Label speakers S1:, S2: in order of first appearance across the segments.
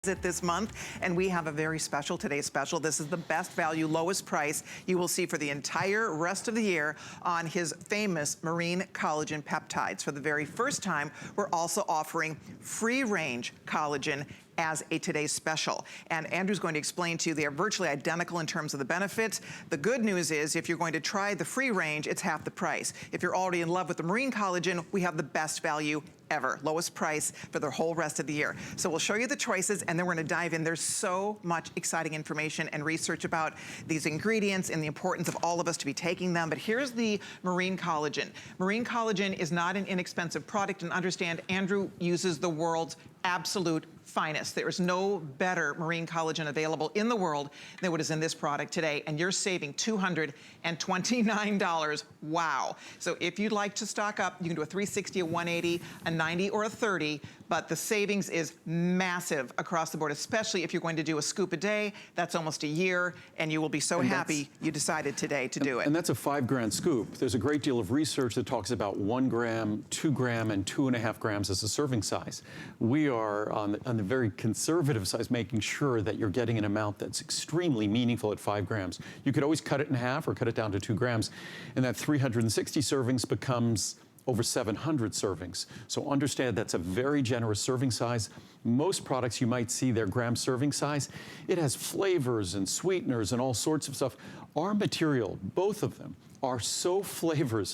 S1: It this month, and we have a very special today's special. This is the best value, lowest price you will see for the entire rest of the year on his famous Marine Collagen Peptides. For the very first time, we're also offering free-range collagen as a today's special. And Andrew's going to explain to you they are virtually identical in terms of the benefits. The good news is if you're going to try the free range, it's half the price. If you're already in love with the Marine Collagen, we have the best value ever, lowest price for the whole rest of the year. So we'll show you the choices and then we're gonna dive in. There's so much exciting information and research about these ingredients and the importance of all of us to be taking them. But here's the Marine Collagen. Marine Collagen is not an inexpensive product, and understand Andrew uses the world's absolute finest. There is no better marine collagen available in the world than what is in this product today, and you're saving $229. Wow. So if you'd like to stock up, you can do a $360, a $180, a $90, or a $30, but the savings is massive across the board, especially if you're going to do a scoop a day. That's almost a year, and you will be so happy you decided today to do it.
S2: And that's a 5-gram scoop. There's a great deal of research that talks about 1 gram, 2 gram, and 2.5 grams as a serving size. We are on the very conservative size, making sure that you're getting an amount that's extremely meaningful at 5 grams. You could always cut it in half or cut it down to 2 grams, and that 360 servings becomes over 700 servings. So understand that's a very generous serving size. Most products you might see their gram serving size, it has flavors and sweeteners and all sorts of stuff. Our material, both of them, are so flavor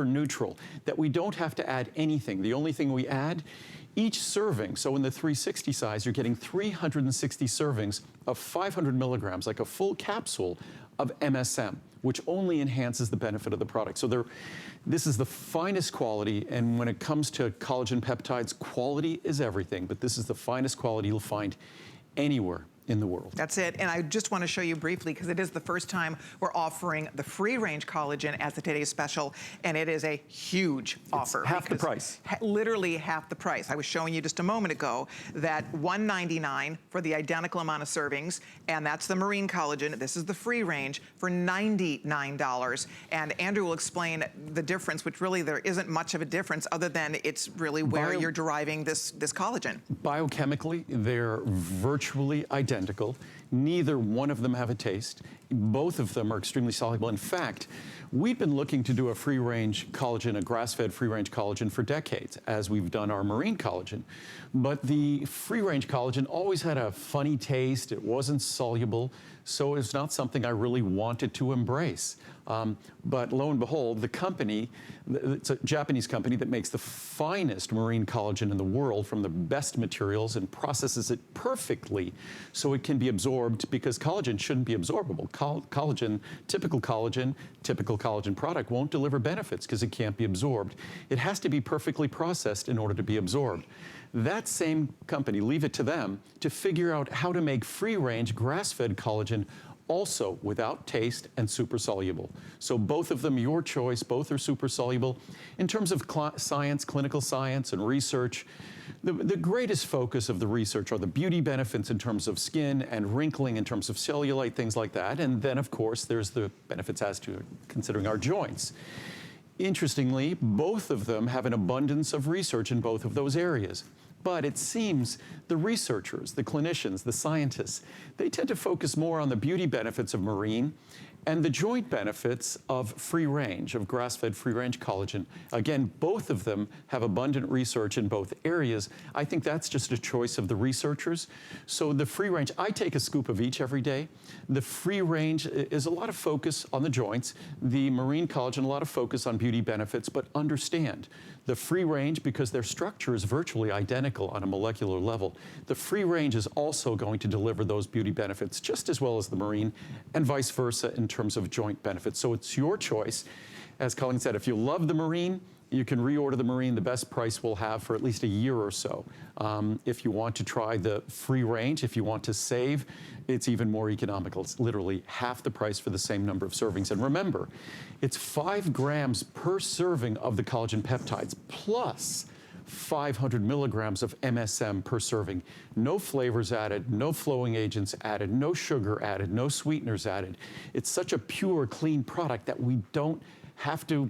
S2: neutral that we don't have to add anything. The only thing we add, each serving, so in the 360 size, you're getting 360 servings of 500 milligrams, like a full capsule of MSM, which only enhances the benefit of the product. So this is the finest quality, and when it comes to collagen peptides, quality is everything, but this is the finest quality you'll find anywhere in the world.
S1: That's it, and I just want to show you briefly, because it is the first time we're offering the free-range collagen as the today's special, and it is a huge offer.
S2: It's half the price.
S1: Literally half the price. I was showing you just a moment ago that $199 for the identical amount of servings, and that's the Marine Collagen. This is the free range for $99, and Andrew will explain the difference, which really there isn't much of a difference other than it's really where you're deriving this collagen.
S2: Biochemically, they're virtually identical. Neither one of them have a taste. Both of them are extremely soluble. In fact, we've been looking to do a free-range collagen, a grass-fed free-range collagen for decades, as we've done our marine collagen. But the free-range collagen always had a funny taste. It wasn't soluble, so it's not something I really wanted to embrace. But lo and behold, the company, it's a Japanese company that makes the finest marine collagen in the world from the best materials and processes it perfectly so it can be absorbed, because collagen shouldn't be absorbable. Typical collagen product won't deliver benefits because it can't be absorbed. It has to be perfectly processed in order to be absorbed. That same company, leave it to them to figure out how to make free-range grass-fed collagen also without taste and super soluble. So both of them, your choice, both are super soluble. In terms of science, clinical science and research, the greatest focus of the research are the beauty benefits in terms of skin and wrinkling, in terms of cellulite, things like that. And then of course, there's the benefits as to considering our joints. Interestingly, both of them have an abundance of research in both of those areas. But it seems the researchers, the clinicians, the scientists, they tend to focus more on the beauty benefits of marine and the joint benefits of free range, of grass-fed free-range collagen. Again, both of them have abundant research in both areas. I think that's just a choice of the researchers. So the free range, I take a scoop of each every day. The free range is a lot of focus on the joints. The marine collagen, a lot of focus on beauty benefits, but understand the free range, because their structure is virtually identical on a molecular level, the free range is also going to deliver those beauty benefits just as well as the marine, and vice versa in terms of joint benefits. So it's your choice. As Colleen said, if you love the marine, you can reorder the marine. The best price we'll have for at least a year or so. If you want to try the free range, if you want to save, it's even more economical. It's literally half the price for the same number of servings. And remember, it's 5 grams per serving of the collagen peptides plus 500 milligrams of MSM per serving. No flavors added, no flowing agents added, no sugar added, no sweeteners added. It's such a pure, clean product that we don't have to,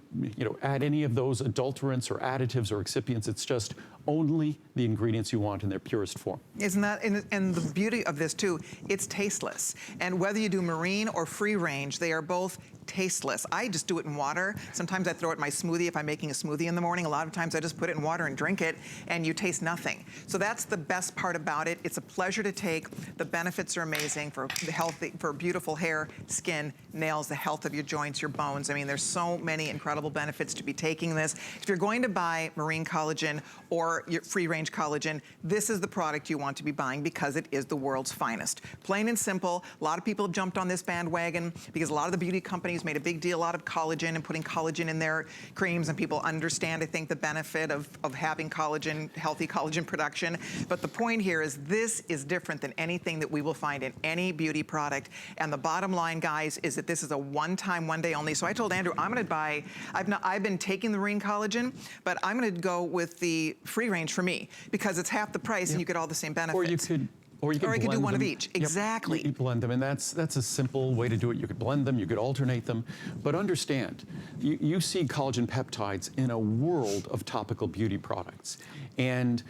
S2: add any of those adulterants or additives or excipients. It's just only the ingredients you want in their purest form.
S1: Isn't that, and the beauty of this too, it's tasteless. And whether you do marine or free range, they are both tasteless. I just do it in water. Sometimes I throw it in my smoothie if I'm making a smoothie in the morning. A lot of times I just put it in water and drink it, and you taste nothing. So that's the best part about it. It's a pleasure to take. The benefits are amazing for the healthy, for beautiful hair, skin, nails, the health of your joints, your bones. I mean, there's so many incredible benefits to be taking this. If you're going to buy Marine Collagen or your free range collagen, this is the product you want to be buying because it is the world's finest. Plain and simple. A lot of people have jumped on this bandwagon because a lot of the beauty companies made a big deal out of collagen and putting collagen in their creams, and people understand, I think, the benefit of having collagen, healthy collagen production. But the point here is this is different than anything that we will find in any beauty product. And the bottom line, guys, is that this is a one-time, one day only. So I told Andrew, I'm gonna buy, I've been taking the Marine Collagen, but I'm gonna go with the free range for me because it's half the price and you get all the same benefits.
S2: Or you could
S1: I could do one of each.
S2: Yep.
S1: Exactly.
S2: You blend them, and that's a simple way to do it. You could blend them, you could alternate them, but understand, you see collagen peptides in a world of topical beauty products. And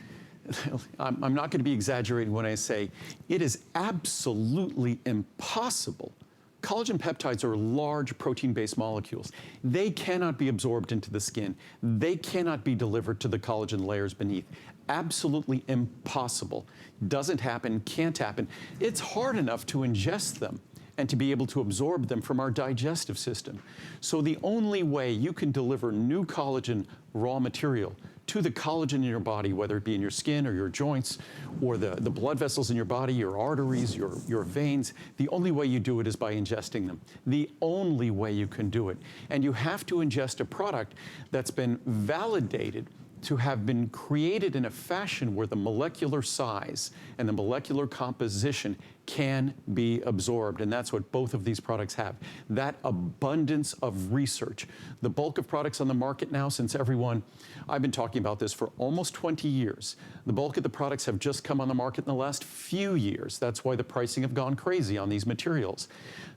S2: I'm not going to be exaggerating when I say it is absolutely impossible. Collagen peptides are large protein-based molecules. They cannot be absorbed into the skin. They cannot be delivered to the collagen layers beneath. Absolutely impossible. Doesn't happen, can't happen. It's hard enough to ingest them and to be able to absorb them from our digestive system. So the only way you can deliver new collagen raw material to the collagen in your body, whether it be in your skin or your joints or the blood vessels in your body, your arteries, your veins, the only way you do it is by ingesting them. The only way you can do it. And you have to ingest a product that's been validated to have been created in a fashion where the molecular size and the molecular composition can be absorbed, and that's what both of these products have. That abundance of research. The bulk of products on the market now, since I've been talking about this for almost 20 years. The bulk of the products have just come on the market in the last few years. That's why the pricing have gone crazy on these materials.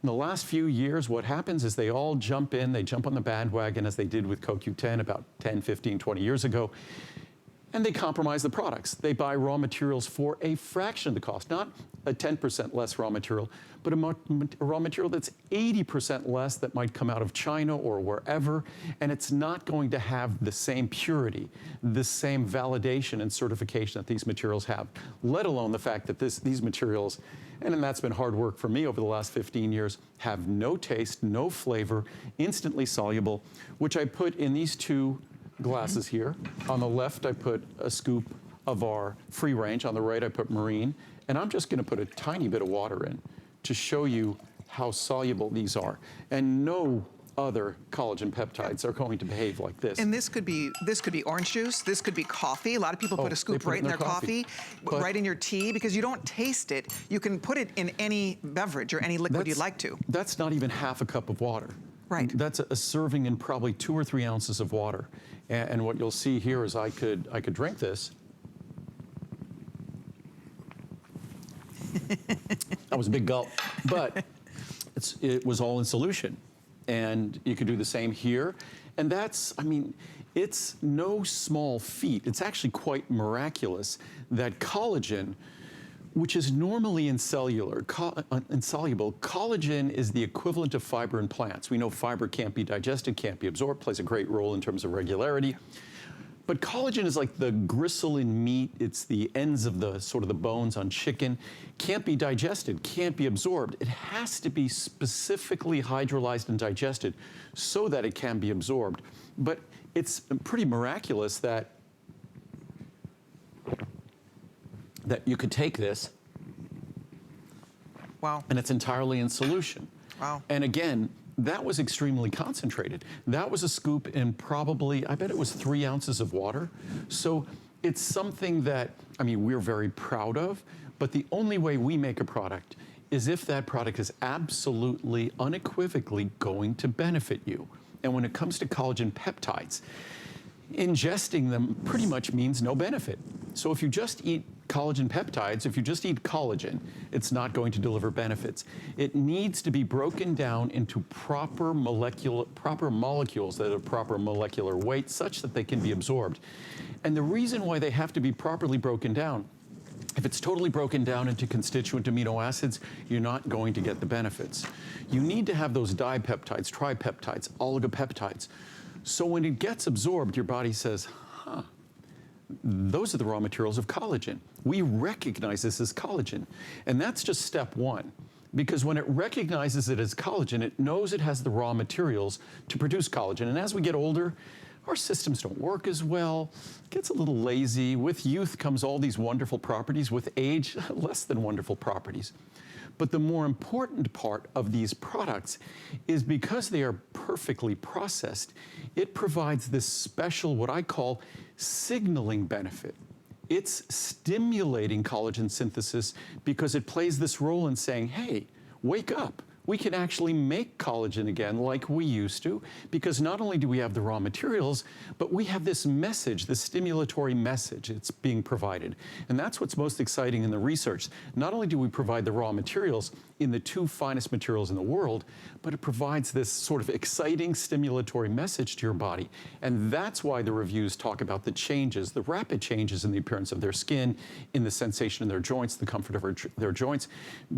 S2: In the last few years, what happens is they all jump in, they jump on the bandwagon as they did with CoQ10 about 10, 15, 20 years ago, and they compromise the products. They buy raw materials for a fraction of the cost, not a 10% less raw material, but a raw material that's 80% less that might come out of China or wherever, and it's not going to have the same purity, the same validation and certification that these materials have, let alone the fact that these materials, and that's been hard work for me over the last 15 years, have no taste, no flavor, instantly soluble, which I put in these two glasses here. On the left, I put a scoop of our free range. On the right, I put marine. And I'm just going to put a tiny bit of water in to show you how soluble these are. And no other collagen peptides are going to behave like this.
S1: And this could be orange juice. This could be coffee. A lot of people put a scoop right in their coffee, right in your tea, because you don't taste it. You can put it in any beverage or any liquid you'd like to.
S2: That's not even half a cup of water.
S1: Right.
S2: That's a serving in probably 2 or 3 ounces of water. And what you'll see here is I could drink this. That was a big gulp, but it was all in solution. And you could do the same here. And that's, I mean, it's no small feat. It's actually quite miraculous that collagen, which is normally insoluble, collagen is the equivalent of fiber in plants. We know fiber can't be digested, can't be absorbed, plays a great role in terms of regularity. But collagen is like the gristle in meat. It's the ends of the sort of the bones on chicken. Can't be digested, can't be absorbed. It has to be specifically hydrolyzed and digested so that it can be absorbed. But it's pretty miraculous that you could take this,
S1: wow,
S2: and it's entirely in solution.
S1: Wow.
S2: And again, that was extremely concentrated. That was a scoop in probably, I bet it was 3 ounces of water. So it's something that, I mean, we're very proud of, but the only way we make a product is if that product is absolutely, unequivocally going to benefit you. And when it comes to collagen peptides, ingesting them pretty much means no benefit. So if you just eat collagen peptides, if you just eat collagen, it's not going to deliver benefits. It needs to be broken down into proper molecules that have proper molecular weight such that they can be absorbed. And the reason why they have to be properly broken down, if it's totally broken down into constituent amino acids, you're not going to get the benefits. You need to have those dipeptides, tripeptides, oligopeptides. So when it gets absorbed, your body says, huh, those are the raw materials of collagen. We recognize this as collagen. And that's just step one. Because when it recognizes it as collagen, it knows it has the raw materials to produce collagen. And as we get older, our systems don't work as well, gets a little lazy. With youth comes all these wonderful properties. With age, less than wonderful properties. But the more important part of these products is because they are perfectly processed, it provides this special, what I call, signaling benefit. It's stimulating collagen synthesis because it plays this role in saying, hey, wake up. We can actually make collagen again like we used to, because not only do we have the raw materials, but we have this message, this stimulatory message it's being provided. And that's what's most exciting in the research. Not only do we provide the raw materials in the 2 finest materials in the world, but it provides this sort of exciting stimulatory message to your body. And that's why the reviews talk about the changes, the rapid changes in the appearance of their skin, in the sensation in their joints, the comfort of their joints,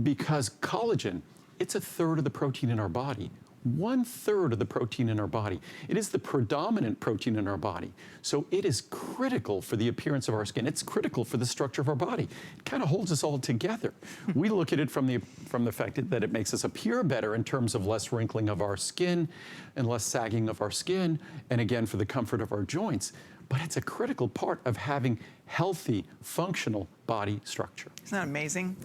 S2: because collagen, it's 1/3 of the protein in our body. 1/3 of the protein in our body. It is the predominant protein in our body. So it is critical for the appearance of our skin. It's critical for the structure of our body. It kind of holds us all together. We look at it from the fact that it makes us appear better in terms of less wrinkling of our skin and less sagging of our skin, and again, for the comfort of our joints. But it's a critical part of having healthy, functional body structure.
S1: Isn't that amazing?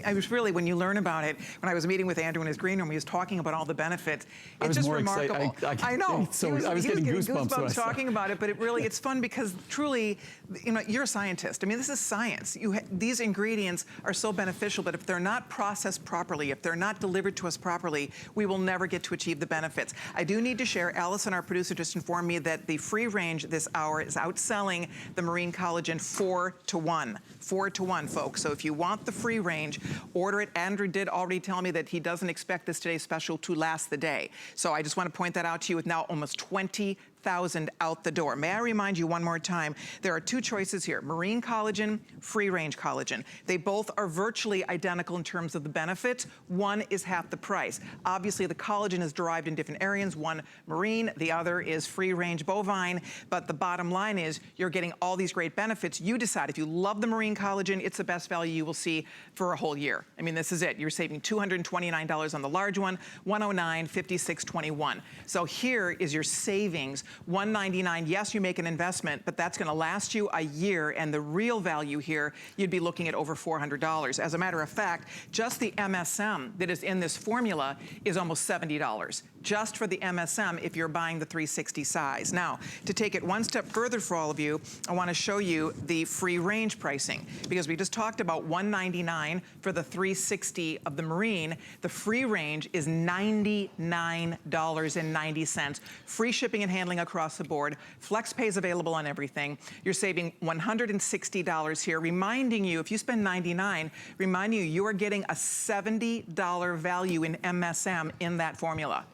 S1: I was really, when you learn about it, when I was meeting with Andrew in his green room, he was talking about all the benefits. It's just remarkable.
S2: I know. So I was getting goosebumps
S1: talking about it, but it really, it's fun because truly, you know, you're a scientist. I mean, this is science. These ingredients are so beneficial, but if they're not processed properly, if they're not delivered to us properly, we will never get to achieve the benefits. I do need to share, Allison, our producer, just informed me that the free range this hour is outselling the Marine Collagen 4-to-1. 4-to-1, folks. So if you want the free range, order it. Andrew did already tell me that he doesn't expect this today's special to last the day. So I just want to point that out to you with now almost 20,000 out the door. May I remind you one more time, there are 2 choices here, Marine Collagen, free range collagen. They both are virtually identical in terms of the benefits. One is half the price. Obviously the collagen is derived in different areas, one marine, the other is free range bovine, but the bottom line is you're getting all these great benefits. You decide if you love the marine collagen, it's the best value you will see for a whole year. I mean, this is it. You're saving $229 on the large one, $109, $56.21. So here is your savings, $199. Yes, you make an investment, but that's going to last you a year, and the real value here, you'd be looking at over $400. As a matter of fact, just the MSM that is in this formula is almost $70. Just for the MSM if you're buying the 360 size. Now, to take it one step further for all of you, I want to show you the free range pricing, because we just talked about $199 for the 360 of the Marine. The free range is $99.90. Free shipping and handling across the board. Flex pay is available on everything. You're saving $160 here, reminding you, if you spend $99, reminding you, you are getting a $70 value in MSM in that formula.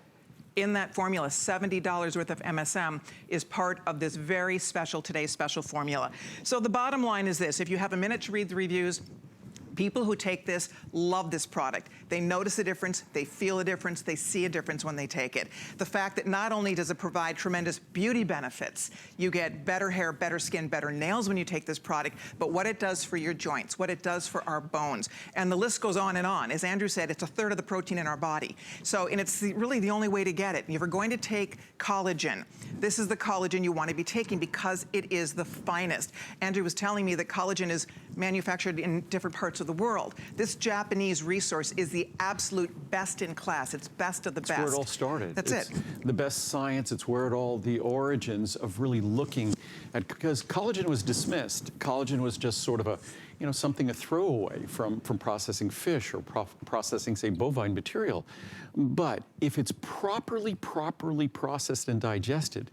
S1: In that formula, $70 worth of MSM is part of this very special, today's special formula. So the bottom line is this, if you have a minute to read the reviews, people who take this love this product. They notice a difference, they feel a difference, they see a difference when they take it. The fact that not only does it provide tremendous beauty benefits, you get better hair, better skin, better nails when you take this product, but what it does for your joints, what it does for our bones. And the list goes on and on. As Andrew said, it's 1/3 of the protein in our body. So, and it's really the only way to get it. If you're going to take collagen, this is the collagen you want to be taking because it is the finest. Andrew was telling me that collagen is manufactured in different parts of the world. This Japanese resource is the absolute best in class. It's best of the best.
S2: That's where it all started.
S1: That's it.
S2: The best science. It's where the origins of really looking at, because collagen was dismissed. Collagen was just sort of a, you know, something a throwaway from processing fish or processing, say, bovine material. But if it's properly processed and digested,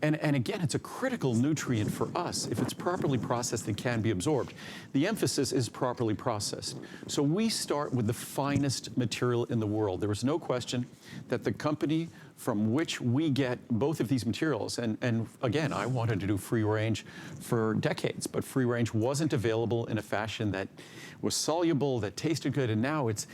S2: and again, it's a critical nutrient for us. If it's properly processed, it can be absorbed. The emphasis is properly processed. So we start with the finest material in the world. There is no question that the company from which we get both of these materials. And again, I wanted to do free range for decades, but free range wasn't available in a fashion that was soluble, that tasted good, and now it's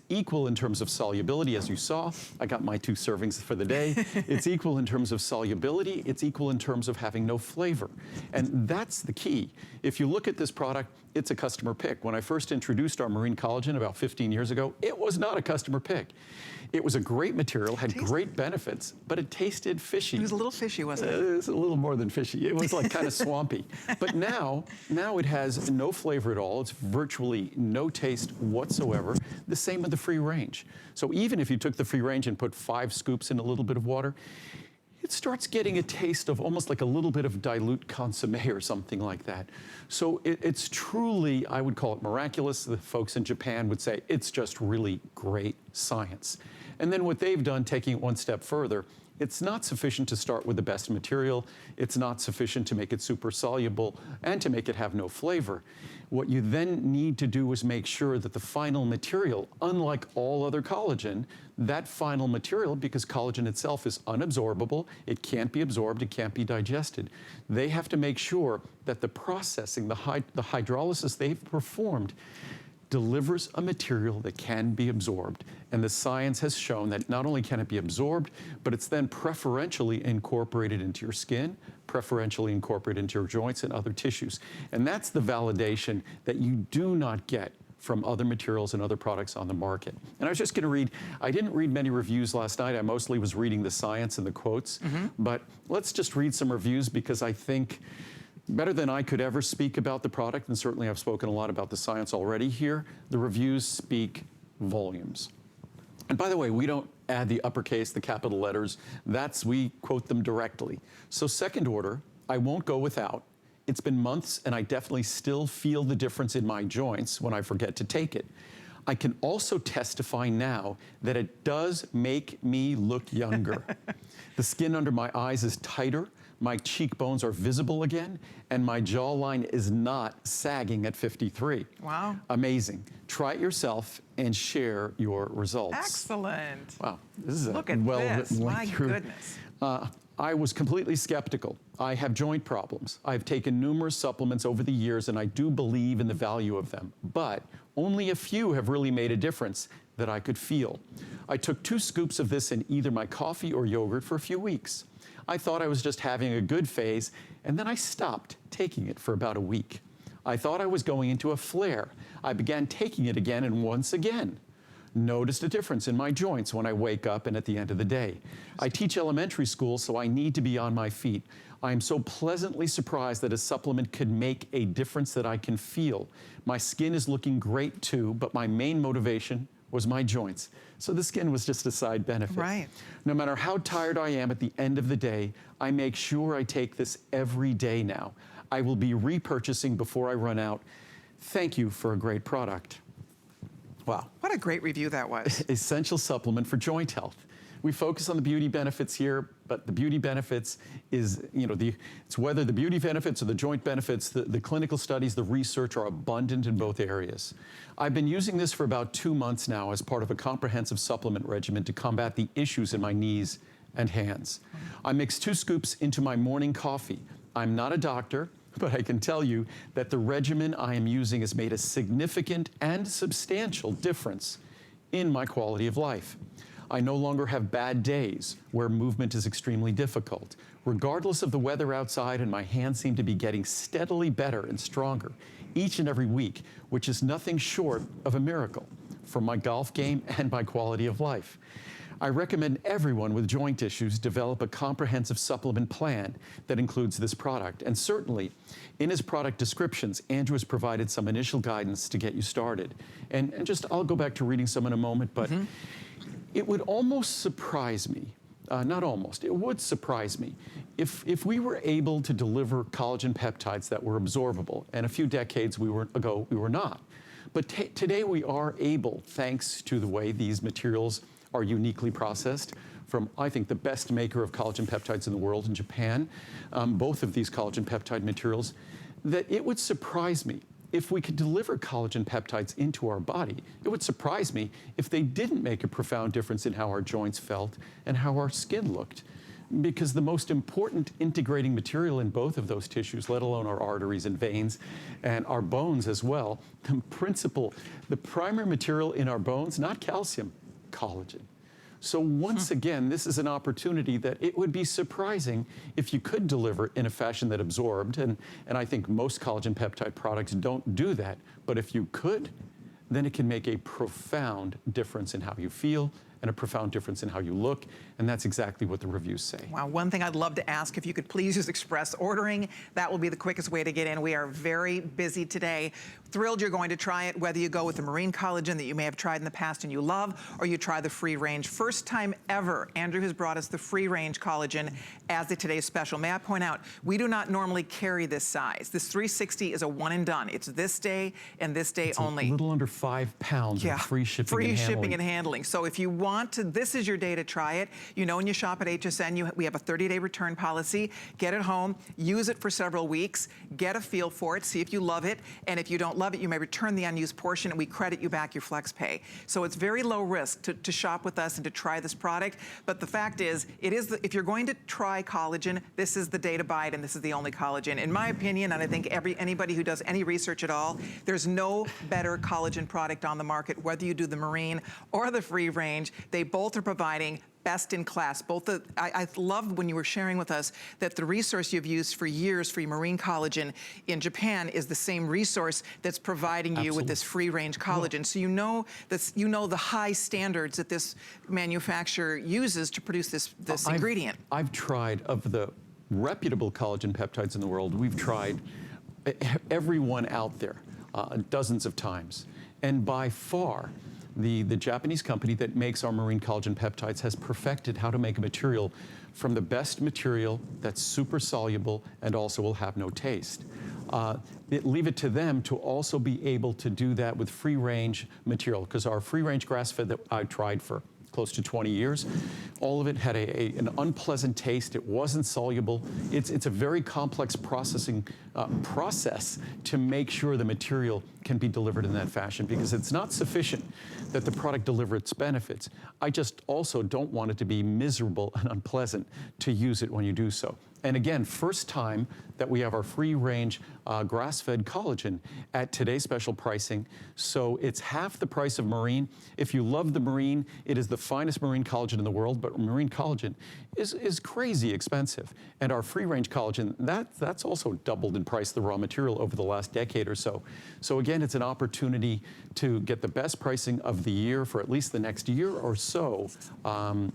S2: equal in terms of solubility, as you saw. I got my 2 servings for the day. It's equal in terms of solubility. It's equal in terms of having no flavor. And that's the key. If you look at this product, it's a customer pick. When I first introduced our marine collagen about 15 years ago, it was not a customer pick. It was a great material, had great benefits, but it tasted fishy.
S1: It was a little fishy, wasn't it?
S2: It was a little more than fishy. It was like kind of swampy. But now it has no flavor at all. It's virtually no taste whatsoever. The same with the free range. So even if you took the free range and put 5 scoops in a little bit of water, it starts getting a taste of almost like a little bit of dilute consommé or something like that. So it's truly, I would call it miraculous. The folks in Japan would say it's just really great science. And then what they've done, taking it one step further, it's not sufficient to start with the best material. It's not sufficient to make it super soluble and to make it have no flavor. What you then need to do is make sure that the final material, unlike all other collagen, that final material, because collagen itself is unabsorbable, it can't be absorbed, it can't be digested. They have to make sure that the processing, the hydrolysis they've performed, delivers a material that can be absorbed. And the science has shown that not only can it be absorbed, but it's then preferentially incorporated into your skin, preferentially incorporated into your joints and other tissues. And that's the validation that you do not get from other materials and other products on the market. And I was just going to read, I didn't read many reviews last night. I mostly was reading the science and the quotes. But let's just read some reviews, because I think better than I could ever speak about the product, and certainly I've spoken a lot about the science already here, the reviews speak volumes. And by the way, we don't add the uppercase, the capital letters. We quote them directly. So second order, I won't go without. It's been months, and I definitely still feel the difference in my joints when I forget to take it. I can also testify now that it does make me look younger. The skin under my eyes is tighter, my cheekbones are visible again, and my jawline is not sagging at 53.
S1: Wow.
S2: Amazing. Try it yourself and share your results.
S1: Excellent.
S2: Wow, this is
S1: Look
S2: a
S1: at
S2: well-written
S1: this.
S2: link
S1: My
S2: through.
S1: goodness.
S2: I was completely skeptical. I have joint problems. I've taken numerous supplements over the years, and I do believe in the value of them. But only a few have really made a difference that I could feel. I took 2 scoops of this in either my coffee or yogurt for a few weeks. I thought I was just having a good phase, and then I stopped taking it for about a week. I thought I was going into a flare. I began taking it again, and once again, noticed a difference in my joints when I wake up and at the end of the day. I teach elementary school, so I need to be on my feet. I am so pleasantly surprised that a supplement could make a difference that I can feel. My skin is looking great too, but my main motivation was my joints. So the skin was just a side benefit.
S1: Right.
S2: No matter how tired I am at the end of the day, I make sure I take this every day now. I will be repurchasing before I run out. Thank you for a great product. Wow.
S1: What a great review that was.
S2: Essential supplement for joint health. We focus on the beauty benefits here, but the beauty benefits is, it's whether the beauty benefits or the joint benefits, the clinical studies, the research are abundant in both areas. I've been using this for about 2 months now as part of a comprehensive supplement regimen to combat the issues in my knees and hands. I mix 2 scoops into my morning coffee. I'm not a doctor, but I can tell you that the regimen I am using has made a significant and substantial difference in my quality of life. I no longer have bad days where movement is extremely difficult. Regardless of the weather outside, and my hands seem to be getting steadily better and stronger each and every week, which is nothing short of a miracle for my golf game and my quality of life. I recommend everyone with joint issues develop a comprehensive supplement plan that includes this product. And certainly, in his product descriptions, Andrew has provided some initial guidance to get you started. And I'll go back to reading some in a moment, but it would almost surprise me, not almost, it would surprise me if we were able to deliver collagen peptides that were absorbable, and a few decades ago we were not. But today we are able, thanks to the way these materials are uniquely processed from, I think, the best maker of collagen peptides in the world in Japan, both of these collagen peptide materials, that it would surprise me if we could deliver collagen peptides into our body, it would surprise me if they didn't make a profound difference in how our joints felt and how our skin looked. Because the most important integrating material in both of those tissues, let alone our arteries and veins and our bones as well, the primary material in our bones, not calcium, collagen. So once again, this is an opportunity that it would be surprising if you could deliver in a fashion that absorbed, and I think most collagen peptide products don't do that, but if you could, then it can make a profound difference in how you feel and a profound difference in how you look, and that's exactly what the reviews say.
S1: Wow, one thing I'd love to ask, if you could please use express ordering, that will be the quickest way to get in. We are very busy today. Thrilled you're going to try it, whether you go with the marine collagen that you may have tried in the past and you love, or you try the free range. First time ever, Andrew has brought us the free range collagen as a today's special. May I point out, we do not normally carry this size. This 360 is a one and done. It's this day and this day only.
S2: A little under 5 pounds of free shipping and handling.
S1: Free shipping and handling. So if you want to, this is your day to try it. You know, when you shop at HSN, we have a 30-day return policy. Get it home, use it for several weeks, get a feel for it, see if you love it, and if you don't love it, you may return the unused portion and we credit you back your flex pay. So it's very low risk to shop with us and to try this product. But the fact is, if you're going to try collagen, this is the day to buy it, and this is the only collagen. In my opinion, and I think anybody who does any research at all, there's no better collagen product on the market, whether you do the marine or the free range. They both are providing best in class. I loved when you were sharing with us that the resource you've used for years for your marine collagen in Japan is the same resource that's providing you with this free range collagen. So you know the high standards that this manufacturer uses to produce this ingredient.
S2: I've tried, of the reputable collagen peptides in the world, we've tried every one out there dozens of times. And by far, the Japanese company that makes our marine collagen peptides has perfected how to make a material from the best material that's super soluble and also will have no taste. Leave it to them to also be able to do that with free range material, because our free range grass-fed that I tried for close to 20 years, all of it had an unpleasant taste. It wasn't soluble. It's a very complex processing process to make sure the material can be delivered in that fashion, because it's not sufficient that the product deliver its benefits. I just also don't want it to be miserable and unpleasant to use it when you do so. And again, first time that we have our free range grass-fed collagen at today's special pricing. So it's half the price of marine. If you love the marine, it is the finest marine collagen in the world, but marine collagen is crazy expensive. And our free range collagen, that's also doubled in price, the raw material, over the last decade or so. So again, it's an opportunity to get the best pricing of the year for at least the next year or so.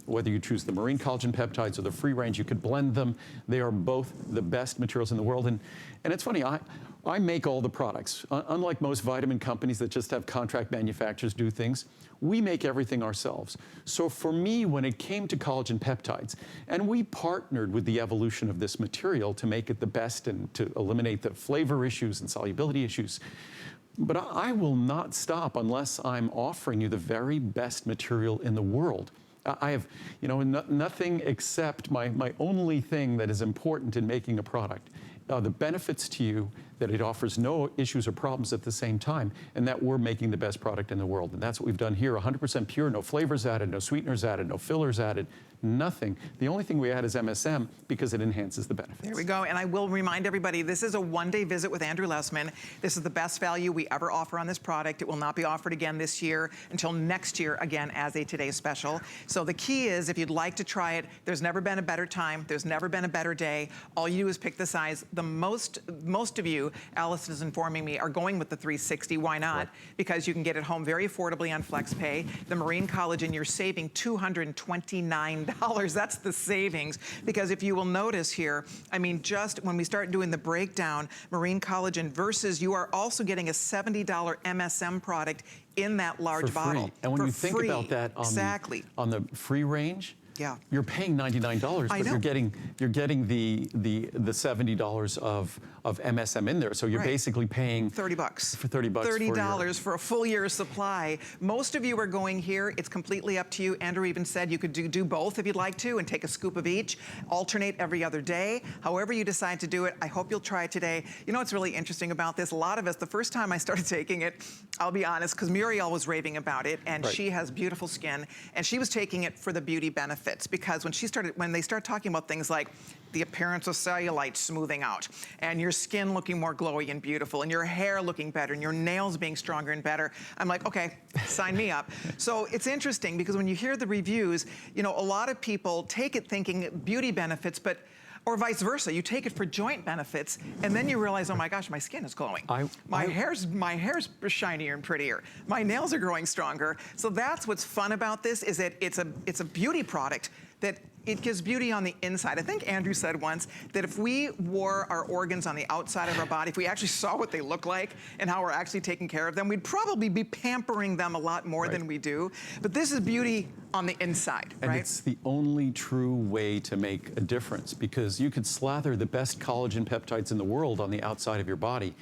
S2: Whether you choose the marine collagen peptides or the free range, you could blend them. They are both the best materials in the world. And it's funny, I make all the products. Unlike most vitamin companies that just have contract manufacturers do things, we make everything ourselves. So for me, when it came to collagen peptides, and we partnered with the evolution of this material to make it the best and to eliminate the flavor issues and solubility issues, but I will not stop unless I'm offering you the very best material in the world. I have, nothing except my only thing that is important in making a product. The benefits to you, that it offers no issues or problems at the same time, and that we're making the best product in the world. And that's what we've done here, 100% pure, no flavors added, no sweeteners added, no fillers added, nothing. The only thing we add is MSM because it enhances the benefits.
S1: There we go. And I will remind everybody, this is a one-day visit with Andrew Lessman. This is the best value we ever offer on this product. It will not be offered again this year until next year, again, as a today's special. So the key is, if you'd like to try it, there's never been a better time. There's never been a better day. All you do is pick the size. Most of you, Allison is informing me, are going with the 360. Why not? Right. Because you can get it home very affordably on FlexPay. The marine collagen, you're saving $229. That's the savings. Because if you will notice here, I mean, just when we start doing the breakdown, marine collagen versus, you are also getting a $70 MSM product in that large bottle.
S2: And when you think about that on the free range,
S1: Yeah.
S2: You're paying $99, but you're getting the $70 of MSM in there. So you're basically paying
S1: $30
S2: for $30
S1: $30 for a full year's supply. Most of you are going here. It's completely up to you. Andrew even said you could do both if you'd like to and take a scoop of each, alternate every other day. However you decide to do it, I hope you'll try it today. You know what's really interesting about this? A lot of us, the first time I started taking it, I'll be honest, because Muriel was raving about it, and she has beautiful skin, and she was taking it for the beauty benefits, because when they start talking about things like the appearance of cellulite smoothing out, and your skin looking more glowy and beautiful, and your hair looking better, and your nails being stronger and better, I'm like, okay, sign me up. So it's interesting, because when you hear the reviews, you know, a lot of people take it thinking beauty benefits, or vice versa. You take it for joint benefits, and then you realize, oh my gosh, my skin is glowing. My hair's shinier and prettier. My nails are growing stronger. So that's what's fun about this, is that it's a beauty product that it gives beauty on the inside. I think Andrew said once that if we wore our organs on the outside of our body, if we actually saw what they look like and how we're actually taking care of them, we'd probably be pampering them a lot more than we do. But this is beauty on the inside,
S2: and it's the only true way to make a difference, because you could slather the best collagen peptides in the world on the outside of your body.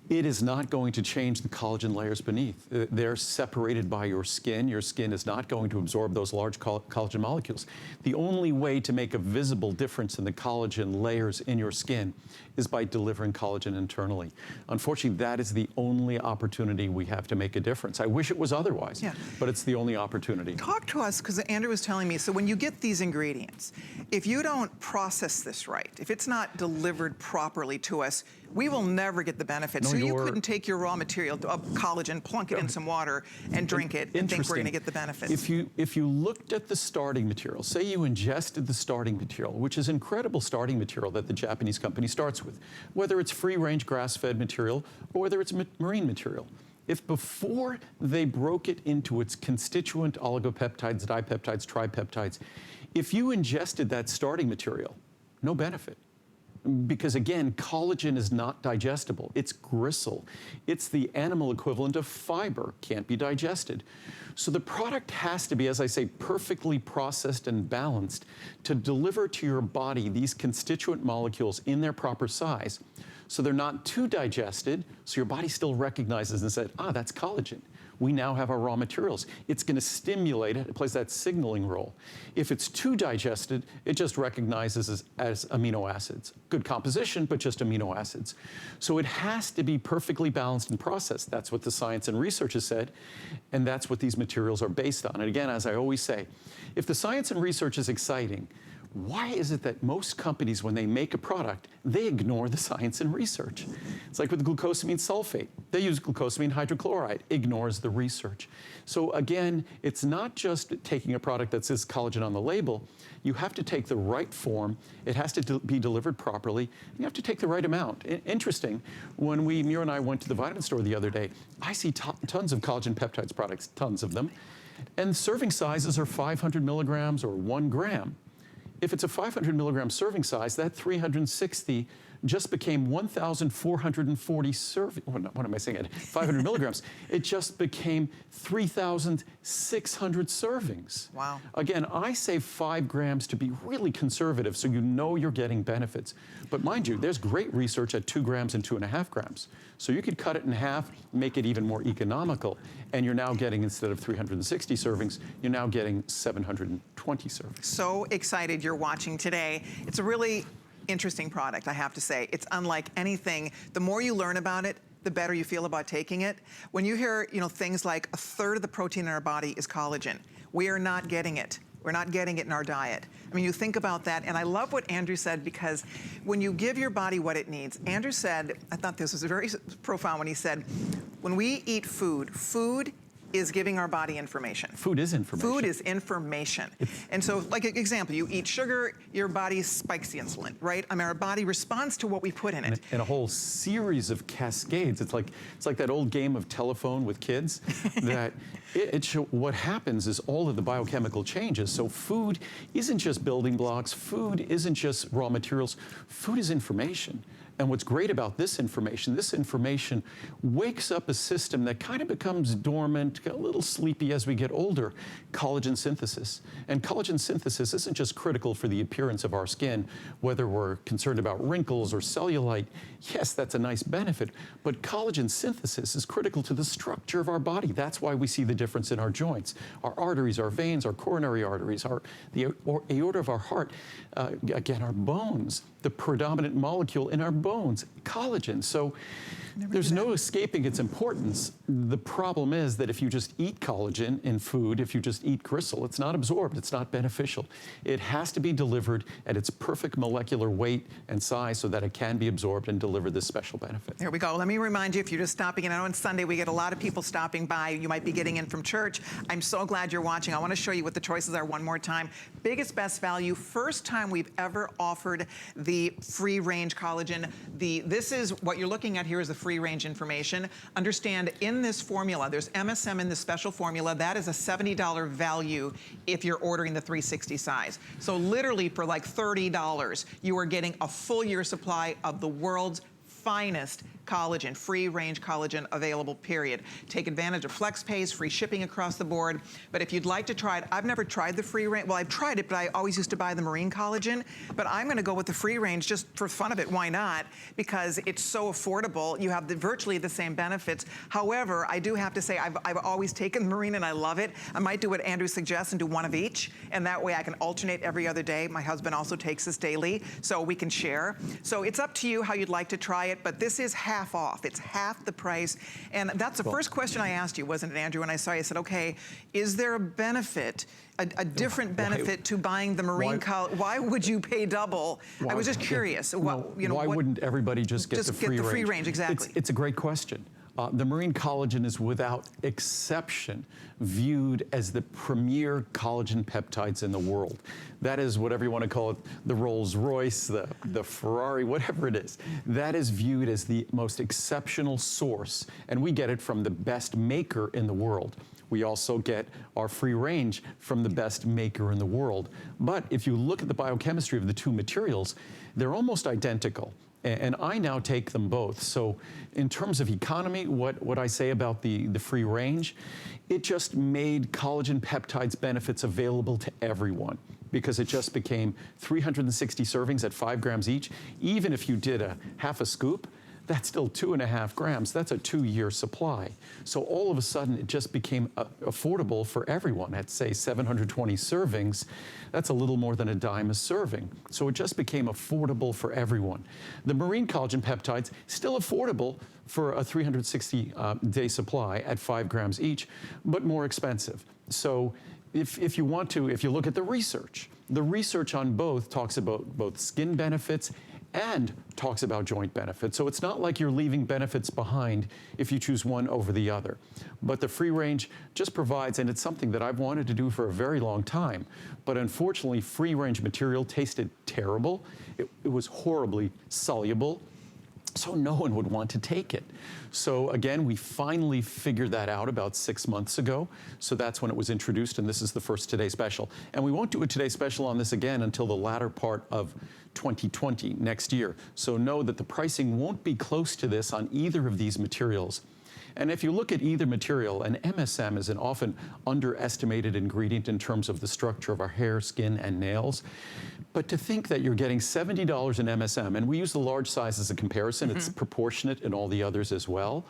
S2: It is not going to change the collagen layers beneath. They're separated by your skin. Your skin is not going to absorb those large collagen molecules. The only way to make a visible difference in the collagen layers in your skin is by delivering collagen internally. Unfortunately, that is the only opportunity we have to make a difference. I wish it was otherwise, but it's the only opportunity.
S1: Talk to us, because Andrew was telling me, so when you get these ingredients, if you don't process this right, if it's not delivered properly to us, we will never get the benefits. So you couldn't take your raw material of collagen, plunk it in some water, and drink it, and think we're going to get the benefits.
S2: If you looked at the starting material, say you ingested the starting material, which is incredible starting material that the Japanese company starts with, whether it's free-range grass-fed material or whether it's marine material, if before they broke it into its constituent oligopeptides, dipeptides, tripeptides, if you ingested that starting material, no benefit. Because again, collagen is not digestible. It's gristle. It's the animal equivalent of fiber, can't be digested. So the product has to be, as I say, perfectly processed and balanced to deliver to your body these constituent molecules in their proper size, so they're not too digested, so your body still recognizes and says, ah, that's collagen. We now have our raw materials. It's going to stimulate it. It plays that signaling role. If it's too digested, it just recognizes as amino acids. Good composition, but just amino acids. So it has to be perfectly balanced and processed. That's what the science and research has said, and that's what these materials are based on. And again, as I always say, if the science and research is exciting, why is it that most companies, when they make a product, they ignore the science and research? It's like with glucosamine sulfate. They use glucosamine hydrochloride, ignores the research. So again, it's not just taking a product that says collagen on the label. You have to take the right form. It has to be delivered properly. You have to take the right amount. Interesting, when Mira and I went to the vitamin store the other day, I see tons of collagen peptides products, tons of them, and serving sizes are 500 milligrams or 1 gram. If it's a 500 milligram serving size, that 360 just became 1,440 serving. What am I saying? 500 milligrams. It just became 3,600 servings.
S1: Wow.
S2: Again, I say 5 grams to be really conservative, so you know you're getting benefits. But mind you, there's great research at 2 grams and 2.5 grams. So you could cut it in half, make it even more economical, and you're now getting, instead of 360 servings, you're now getting 720 servings. So
S1: excited you're watching today. It's a really interesting product, I have to say. It's unlike anything. The more you learn about it, the better you feel about taking it. When you hear, things like 1/3 of the protein in our body is collagen, we are not getting it. We're not getting it in our diet. I mean, you think about that, and I love what Andrew said, because when you give your body what it needs, Andrew said, I thought this was very profound when he said, when we eat food, food is giving our body information.
S2: Food is information.
S1: Food is information. And so, like an example, you eat sugar, your body spikes the insulin, right? I mean, our body responds to what we put in it.
S2: And a whole series of cascades. It's like that old game of telephone with kids. That what happens is all of the biochemical changes. So food isn't just building blocks. Food isn't just raw materials. Food is information. And what's great about this information wakes up a system that kind of becomes dormant, a little sleepy as we get older, collagen synthesis. And collagen synthesis isn't just critical for the appearance of our skin, whether we're concerned about wrinkles or cellulite. Yes, that's a nice benefit, but collagen synthesis is critical to the structure of our body. That's why we see the difference in our joints, our arteries, our veins, our coronary arteries, the aorta of our heart, again, our bones, the predominant molecule in our bones, collagen. So there's no escaping its importance. The problem is that if you just eat collagen in food, if you just eat gristle, it's not absorbed, it's not beneficial. It has to be delivered at its perfect molecular weight and size so that it can be absorbed and deliver this special benefit.
S1: There we go. Let me remind you, if you're just stopping in, I know on Sunday we get a lot of people stopping by. You might be getting in from church. I'm so glad you're watching. I want to show you what the choices are one more time. Biggest, best value. First time we've ever offered the free-range collagen. This is what you're looking at here is the free-range information. Understand, in this formula, there's MSM in the special formula. That is a $70 value if you're ordering the 360 size. So literally for like $30, you are getting a full year supply of the world's finest collagen, free-range collagen available, period. Take advantage of FlexPay's, free shipping across the board. But if you'd like to try it, I've never tried the free-range. Well, I've tried it, but I always used to buy the Marine Collagen. But I'm gonna go with the free-range just for fun of it. Why not? Because it's so affordable. You have virtually the same benefits. However, I do have to say, I've always taken Marine and I love it. I might do what Andrew suggests and do one of each. And that way I can alternate every other day. My husband also takes this daily, so we can share. So it's up to you how you'd like to try it, but this is half off. It's half the price. And that's the first question I asked you, wasn't it, Andrew? When I saw you, I said, okay, is there a benefit, a different benefit to buying the Marine Collagen? Why would you pay double? I was just curious.
S2: Why wouldn't everybody just get the free range?
S1: Exactly.
S2: It's a great question. The Marine Collagen is without exception viewed as the premier collagen peptides in the world. That is, whatever you want to call it, the Rolls Royce, the Ferrari, whatever it is. That is viewed as the most exceptional source, and we get it from the best maker in the world. We also get our free range from the best maker in the world. But if you look at the biochemistry of the two materials, they're almost identical. And I now take them both. So in terms of economy, what I say about the free range, it just made collagen peptides benefits available to everyone, because it just became 360 servings at 5 grams each. Even if you did a half a scoop, that's still 2.5 grams. That's a 2-year supply. So all of a sudden, it just became affordable for everyone. At, say, 720 servings, that's a little more than a dime a serving. So it just became affordable for everyone. The Marine Collagen Peptides, still affordable for a 360-day supply at 5 grams each, but more expensive. So if you want to, if you look at the research on both talks about both skin benefits and talks about joint benefits. So it's not like you're leaving benefits behind if you choose one over the other. But the free range just provides, and it's something that I've wanted to do for a very long time, but unfortunately free range material tasted terrible. It was horribly soluble, so no one would want to take it. So again, we finally figured that out about 6 months ago. So that's when it was introduced, and this is the first Today Special. And we won't do a Today Special on this again until the latter part of 2020, next year. So know that the pricing won't be close to this on either of these materials. And if you look at either material, an MSM is an often underestimated ingredient in terms of the structure of our hair, skin, and nails. But to think that you're getting $70 in MSM, and we use the large size as a comparison, it's proportionate in all the others as well,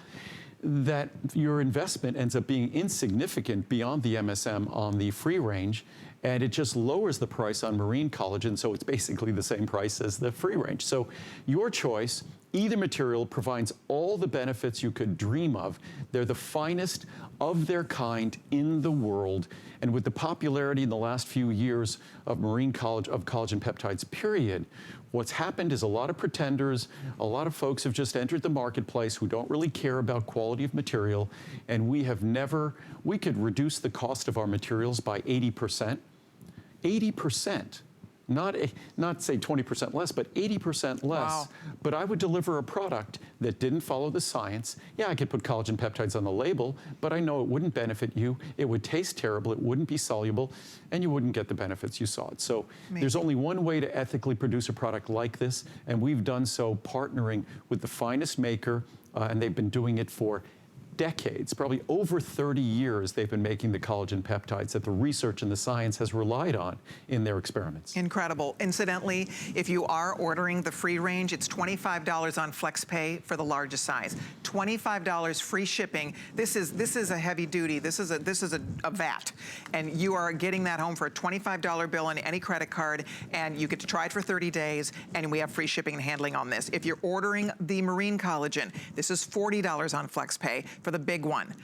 S2: that your investment ends up being insignificant beyond the MSM on the free range, and it just lowers the price on Marine Collagen, so it's basically the same price as the free range. So your choice. Either material provides all the benefits you could dream of. They're the finest of their kind in the world. And with the popularity in the last few years of collagen peptides, period, what's happened is a lot of pretenders, a lot of folks have just entered the marketplace who don't really care about quality of material. And we could reduce the cost of our materials by 80%. 80%. not say 20% less, but 80% less.
S1: Wow.
S2: But I would deliver a product that didn't follow the science. Yeah, I could put collagen peptides on the label, but I know it wouldn't benefit you. It would taste terrible. It wouldn't be soluble, and you wouldn't get the benefits you saw it. So there's only one way to ethically produce a product like this, and we've done so partnering with the finest maker, and they've been doing it for decades, probably over 30 years they've been making the collagen peptides that the research and the science has relied on in their experiments.
S1: Incredible. Incidentally, if you are ordering the free range, it's $25 on FlexPay for the largest size. $25 free shipping. This is a heavy duty. This is a VAT, and you are getting that home for a $25 bill on any credit card, and you get to try it for 30 days, and we have free shipping and handling on this. If you're ordering the Marine Collagen, this is $40 on FlexPay. For the big one,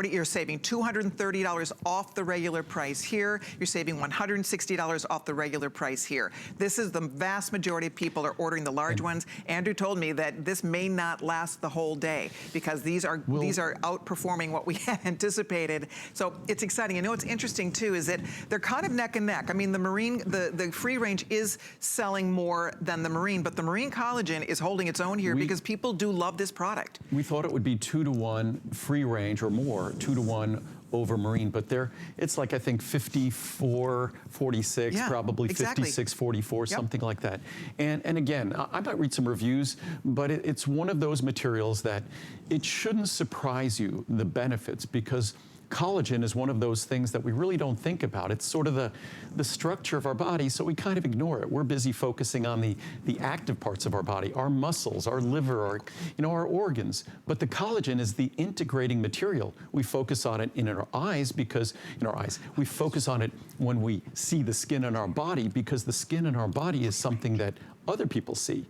S1: you're saving $230 off the regular price here. You're saving $160 off the regular price here. This is the vast majority of people are ordering the large ones. Andrew told me that this may not last the whole day because these are outperforming what we had anticipated. So it's exciting. You know what's interesting too is that they're kind of neck and neck. I mean, the free range is selling more than the Marine, but the Marine Collagen is holding its own here because people do love this product.
S2: We thought it would be 2-to-1 free range or more, 2-to-1 over Marine, but it's like I think 54-46, probably
S1: exactly.
S2: 56-44, something like that. And again, I might read some reviews, but it's one of those materials that it shouldn't surprise you, the benefits, because collagen is one of those things that we really don't think about. It's sort of the structure of our body, so we kind of ignore it. We're busy focusing on the active parts of our body, our muscles, our liver, our organs. But the collagen is the integrating material. We focus on it in our eyes because, we focus on it when we see the skin on our body because the skin in our body is something that other people see.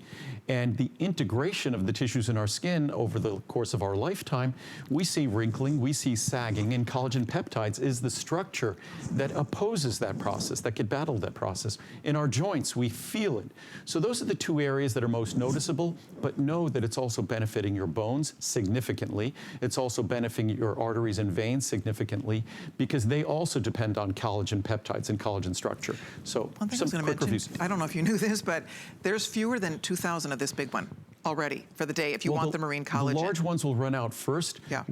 S2: And the integration of the tissues in our skin over the course of our lifetime, we see wrinkling, we see sagging, and collagen peptides is the structure that opposes that process, that can battle that process. In our joints, we feel it. So those are the two areas that are most noticeable, but know that it's also benefiting your bones significantly. It's also benefiting your arteries and veins significantly because they also depend on collagen peptides and collagen structure. So some quick reviews.
S1: I don't know if you knew this, but there's fewer than 2,000 of this big one already for the day if you want the Marine Collagen.
S2: The large ones will run out first.
S1: Yeah.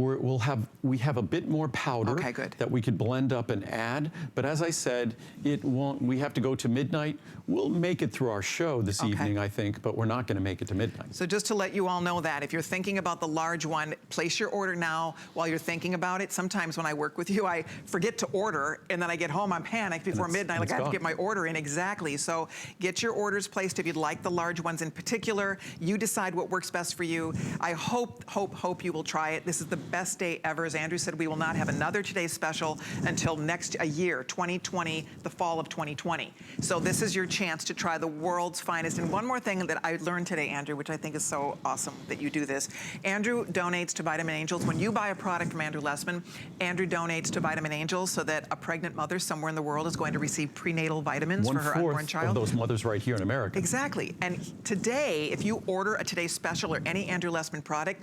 S2: We have a bit more powder that we could blend up and add, but as I said, we have to go to midnight. We'll make it through our show this evening, I think, but we're not going to make it to midnight.
S1: So just to let you all know that, if you're thinking about the large one, place your order now while you're thinking about it. Sometimes when I work with you, I forget to order, and then I get home, I'm panicked before midnight, like I have to get my order in. Exactly. So get your orders placed if you'd like the large ones in particular. You decide what works best for you. I hope you will try it. This is the best day ever. As Andrew said, we will not have another Today's Special until a year, 2020, the fall of 2020. So this is your chance to try the world's finest. And one more thing that I learned today, Andrew, which I think is so awesome that you do this. Andrew donates to Vitamin Angels. When you buy a product from Andrew Lessman, Andrew donates to Vitamin Angels so that a pregnant mother somewhere in the world is going to receive prenatal vitamins for her unborn child.
S2: Of those mothers right here in America.
S1: Exactly. And today, if you order a Today's Special or any Andrew Lessman product,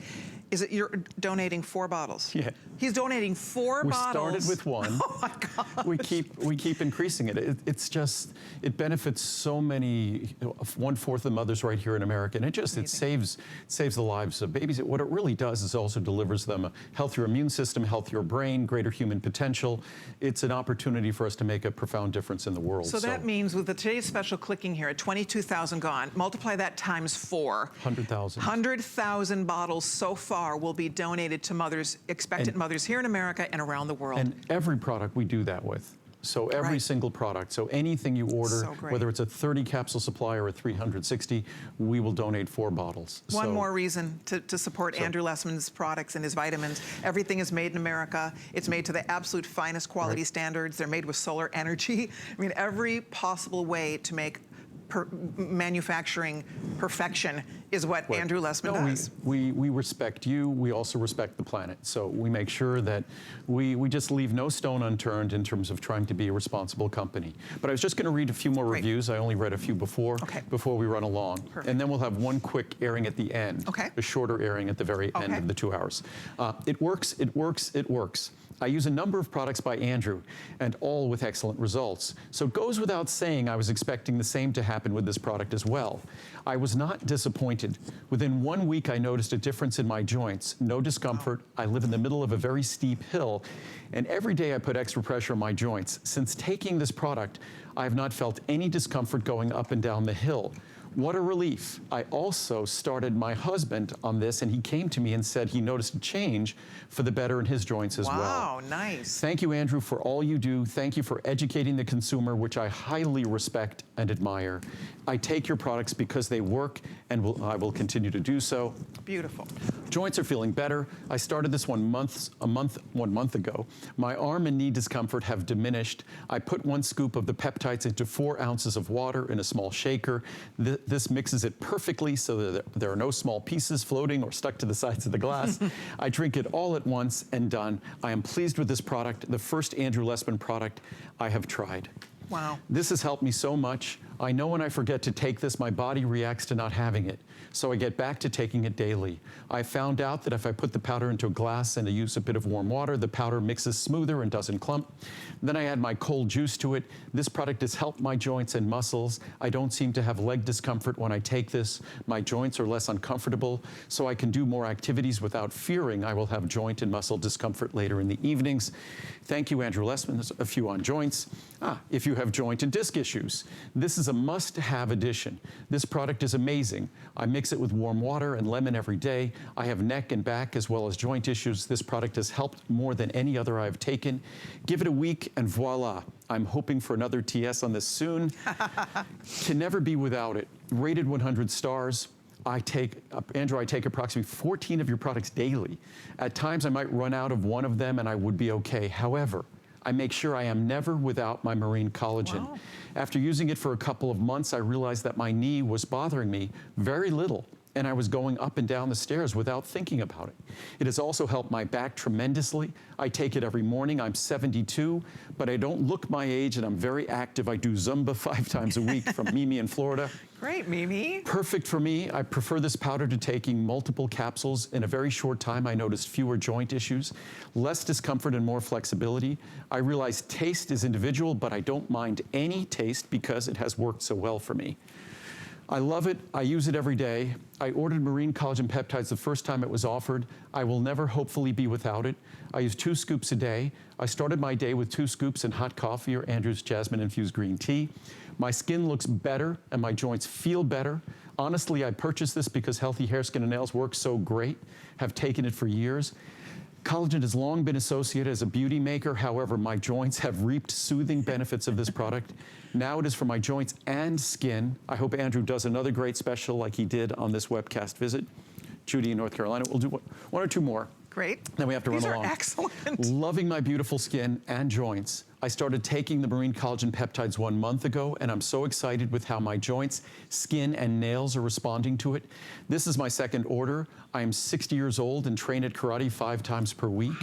S1: you're donating 4 bottles. Yeah. He's donating 4 bottles.
S2: We started with 1.
S1: Oh my God.
S2: We keep increasing it. It benefits so many, 1/4 of the mothers right here in America, and it saves the lives of babies. What it really does is also delivers them a healthier immune system, healthier brain, greater human potential. It's an opportunity for us to make a profound difference in the world.
S1: So that means with the Today's Special clicking here at 22,000 gone, multiply that times 4.
S2: 100,000.
S1: 100,000 bottles so far will be donated to mothers, expectant mothers here in America and around the world.
S2: And every product we do that with. So every single product. So anything you order, whether it's a 30 capsule supply or a 360, we will donate 4 bottles.
S1: One more reason to support Andrew Lessman's products and his vitamins. Everything is made in America. It's made to the absolute finest quality standards. They're made with solar energy. I mean, every possible way to make manufacturing perfection is what Andrew Lessman does.
S2: We respect you. We also respect the planet. So we make sure that we just leave no stone unturned in terms of trying to be a responsible company. But I was just going to read a few more reviews. I only read a few before we run along.
S1: Perfect.
S2: And then we'll have one quick airing at the end, a shorter airing at the very end of the 2 hours. It works, it works, it works. I use a number of products by Andrew, and all with excellent results. So it goes without saying I was expecting the same to happen with this product as well. I was not disappointed. Within 1 week, I noticed a difference in my joints, no discomfort. I live in the middle of a very steep hill, and every day I put extra pressure on my joints. Since taking this product, I have not felt any discomfort going up and down the hill. What a relief. I also started my husband on this, and he came to me and said he noticed a change for the better in his joints as well.
S1: Wow, nice.
S2: Thank you, Andrew, for all you do. Thank you for educating the consumer, which I highly respect and admire. I take your products because they work, and I will continue to do so.
S1: Beautiful.
S2: Joints are feeling better. I started this 1 month ago. My arm and knee discomfort have diminished. I put 1 scoop of the peptides into 4 ounces of water in a small shaker. This mixes it perfectly so that there are no small pieces floating or stuck to the sides of the glass. I drink it all at once and done. I am pleased with this product, the first Andrew Lessman product I have tried.
S1: Wow.
S2: This has helped me so much. I know when I forget to take this, my body reacts to not having it. So I get back to taking it daily. I found out that if I put the powder into a glass and I use a bit of warm water, the powder mixes smoother and doesn't clump. Then I add my cold juice to it. This product has helped my joints and muscles. I don't seem to have leg discomfort when I take this. My joints are less uncomfortable, so I can do more activities without fearing I will have joint and muscle discomfort later in the evenings. Thank you, Andrew Lessman. There's a few on joints. If you have joint and disc issues, this is a must-have addition. This product is amazing. I mix it with warm water and lemon every day. I have neck and back as well as joint issues. This product has helped more than any other I've taken. Give it a week and voila. I'm hoping for another TS on this soon. Can never be without it. Rated 100 stars. Andrew, I take approximately 14 of your products daily. At times I might run out of one of them and I would be okay. However, I make sure I am never without my Marine Collagen.
S1: Wow.
S2: After using it for a couple of months, I realized that my knee was bothering me very little, and I was going up and down the stairs without thinking about it. It has also helped my back tremendously. I take it every morning. I'm 72, but I don't look my age, and I'm very active. I do Zumba 5 times a week from Mimi in Florida.
S1: Great, Mimi.
S2: Perfect for me. I prefer this powder to taking multiple capsules. In a very short time, I noticed fewer joint issues, less discomfort and more flexibility. I realize taste is individual, but I don't mind any taste because it has worked so well for me. I love it. I use it every day. I ordered Marine Collagen Peptides the first time it was offered. I will never hopefully be without it. I use 2 scoops a day. I started my day with 2 scoops in hot coffee or Andrew's jasmine infused green tea. My skin looks better and my joints feel better. Honestly, I purchased this because healthy hair, skin, and nails work so great. Have taken it for years. Collagen has long been associated as a beauty maker. However, my joints have reaped soothing benefits of this product. Now it is for my joints and skin. I hope Andrew does another great special like he did on this webcast visit. Judy in North Carolina. We'll do 1 or 2 more.
S1: Great.
S2: Then we have to run along.
S1: These are excellent.
S2: Loving my beautiful skin and joints. I started taking the Marine Collagen Peptides 1 month ago, and I'm so excited with how my joints, skin, and nails are responding to it. This is my 2nd order. I am 60 years old and train at karate 5 times per week.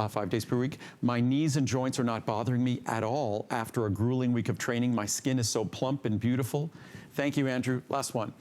S2: 5 days per week. My knees and joints are not bothering me at all after a grueling week of training. My skin is so plump and beautiful. Thank you, Andrew. Last one.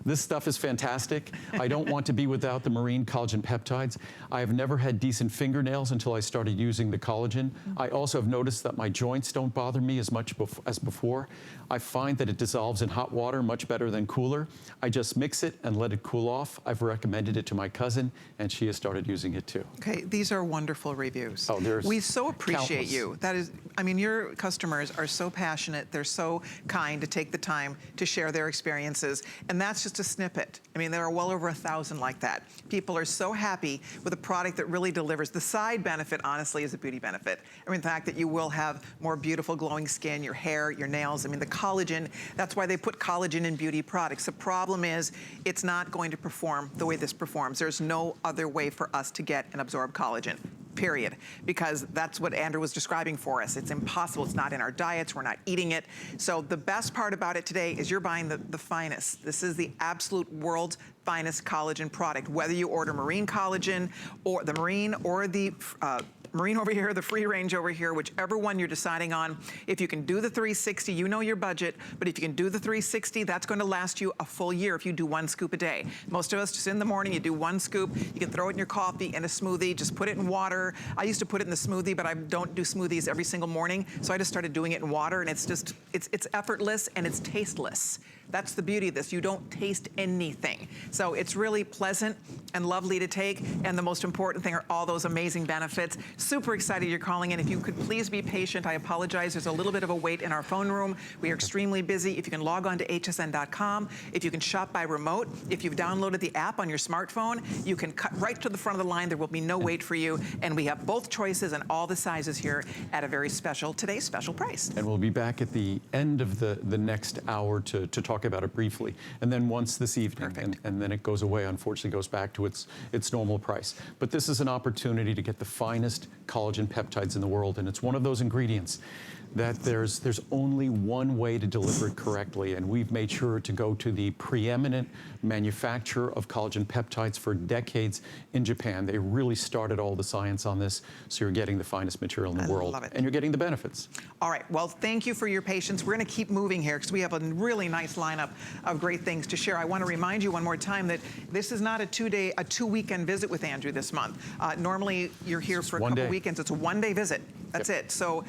S2: This stuff is fantastic. I don't want to be without the Marine Collagen Peptides. I have never had decent fingernails until I started using the collagen. I also have noticed that my joints don't bother me as much as before. I find that it dissolves in hot water much better than cooler. I just mix it and let it cool off. I've recommended it to my cousin, and she has started using it too.
S1: Okay, these are wonderful reviews.
S2: Oh, there's
S1: we so appreciate
S2: countless.
S1: you. That is, I mean, your customers are so passionate. They're so kind to take the time to share their experiences, and that's just a snippet. I mean, there are well over 1,000 like that. People are so happy with a product that really delivers. The side benefit, honestly, is a beauty benefit. I mean, the fact that you will have more beautiful glowing skin, your hair, your nails. I mean, the collagen, that's why they put collagen in beauty products. The problem is it's not going to perform the way this performs. There's no other way for us to get and absorb collagen. period, because that's what Andrew was describing for us. It's impossible. It's not in our diets. We're not eating it. So the best part about it today is you're buying the finest. This is the absolute world's finest collagen product. Whether you order Marine Collagen or the Marine or the Marine over here, the free range over here, whichever one you're deciding on. If you can do the 360, you know your budget, but if you can do the 360, that's going to last you a full year if you do 1 scoop a day. Most of us, just in the morning, you do 1 scoop, you can throw it in your coffee, in a smoothie, just put it in water. I used to put it in the smoothie, but I don't do smoothies every single morning, so I just started doing it in water, and it's just, it's effortless and it's tasteless. That's the beauty of this. You don't taste anything. So it's really pleasant and lovely to take, and the most important thing are all those amazing benefits. Super excited you're calling in. If you could please be patient, I apologize. There's a little bit of a wait in our phone room. We are extremely busy. If you can log on to hsn.com, if you can shop by remote, if you've downloaded the app on your smartphone, you can cut right to the front of the line. There will be no wait for you, and we have both choices and all the sizes here at a very special, today's special price.
S2: And we'll be back at the end of the next hour to talk about it briefly. And then once this evening, and then it goes away, unfortunately goes back to its normal price. But this is an opportunity to get the finest collagen peptides in the world, and it's one of those ingredients that there's only one way to deliver it correctly, and we've made sure to go to the preeminent manufacturer of collagen peptides for decades in Japan. They really started all the science on this, so you're getting the finest material in the world, and you're getting the benefits.
S1: All right, well, thank you for your patience. We're going to keep moving here because we have a really nice lineup of great things to share. I want to remind you one more time that this is not a two-weekend visit with Andrew this month. Normally, you're here for a couple weekends. It's a one-day visit. That's it. So